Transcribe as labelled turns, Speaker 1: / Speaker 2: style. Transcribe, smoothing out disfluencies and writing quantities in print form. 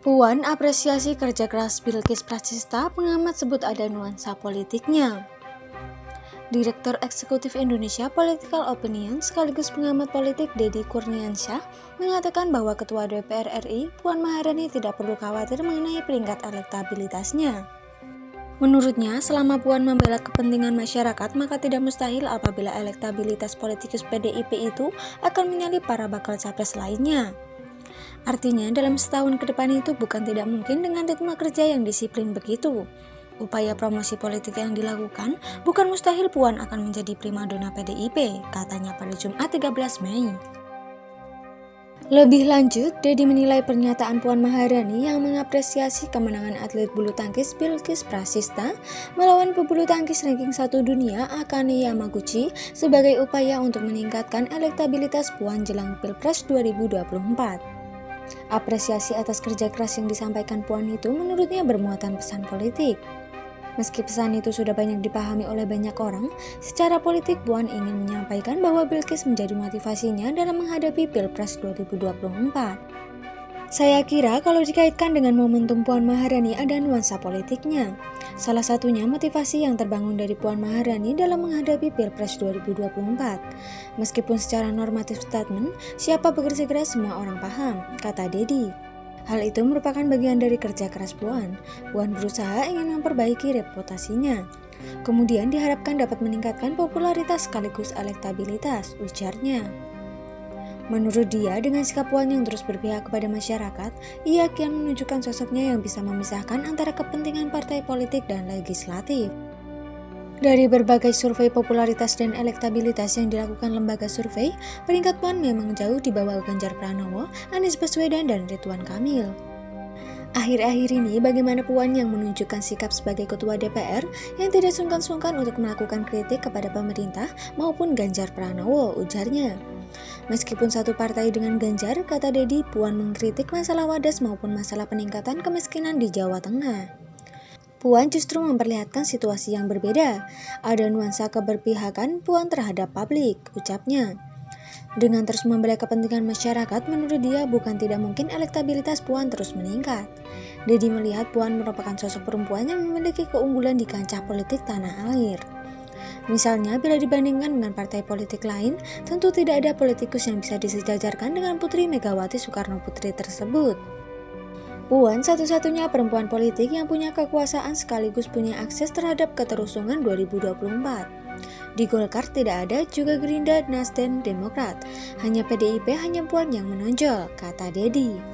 Speaker 1: Puan apresiasi kerja keras Bilkis Pratistha, pengamat sebut ada nuansa politiknya. Direktur Eksekutif Indonesia Political Opinion sekaligus pengamat politik Deddy Kurniansyah mengatakan bahwa Ketua DPR RI Puan Maharani tidak perlu khawatir mengenai peringkat elektabilitasnya. Menurutnya, selama Puan membela kepentingan masyarakat, maka tidak mustahil apabila elektabilitas politikus PDIP itu akan menyalip para bakal capres lainnya. Artinya, dalam setahun ke depan itu bukan tidak mungkin dengan ritme kerja yang disiplin begitu. Upaya promosi politik yang dilakukan, bukan mustahil Puan akan menjadi primadona PDIP, katanya pada Jumat 13 Mei. Lebih lanjut, Deddy menilai pernyataan Puan Maharani yang mengapresiasi kemenangan atlet bulu tangkis Bilkis Pratistha melawan pebulu tangkis ranking 1 dunia Akane Yamaguchi sebagai upaya untuk meningkatkan elektabilitas Puan jelang Pilpres 2024. Apresiasi atas kerja keras yang disampaikan Puan itu menurutnya bermuatan pesan politik. Meski pesan itu sudah banyak dipahami oleh banyak orang, secara politik Puan ingin menyampaikan bahwa Bilkis menjadi motivasinya dalam menghadapi Pilpres 2024. Saya kira kalau dikaitkan dengan momentum Puan Maharani ada nuansa politiknya. Salah satunya motivasi yang terbangun dari Puan Maharani dalam menghadapi Pilpres 2024. Meskipun secara normatif statement, siapa bekerja keras semua orang paham, kata Deddy. Hal itu merupakan bagian dari kerja keras Puan. Puan berusaha ingin memperbaiki reputasinya. Kemudian diharapkan dapat meningkatkan popularitas sekaligus elektabilitas, ujarnya. Menurut dia, dengan sikap Puan yang terus berpihak kepada masyarakat, ia kian menunjukkan sosoknya yang bisa memisahkan antara kepentingan partai politik dan legislatif. Dari berbagai survei popularitas dan elektabilitas yang dilakukan lembaga survei, peringkat Puan memang jauh di bawah Ganjar Pranowo, Anies Baswedan, dan Ridwan Kamil. Akhir-akhir ini, bagaimana Puan yang menunjukkan sikap sebagai Ketua DPR yang tidak sungkan-sungkan untuk melakukan kritik kepada pemerintah maupun Ganjar Pranowo, ujarnya. Meskipun satu partai dengan Ganjar, kata Deddy, Puan mengkritik masalah wadas maupun masalah peningkatan kemiskinan di Jawa Tengah. Puan justru memperlihatkan situasi yang berbeda. Ada nuansa keberpihakan Puan terhadap publik, ucapnya. Dengan terus membela kepentingan masyarakat, menurut dia bukan tidak mungkin elektabilitas Puan terus meningkat. Deddy melihat Puan merupakan sosok perempuan yang memiliki keunggulan di kancah politik tanah air. Misalnya, bila dibandingkan dengan partai politik lain, tentu tidak ada politikus yang bisa disejajarkan dengan Putri Megawati Soekarno Putri tersebut. Puan satu-satunya perempuan politik yang punya kekuasaan sekaligus punya akses terhadap keterusungan 2024. Di Golkar tidak ada, juga Gerindra, Nasdem, Demokrat. Hanya PDIP, hanya Puan yang menonjol, kata Deddy.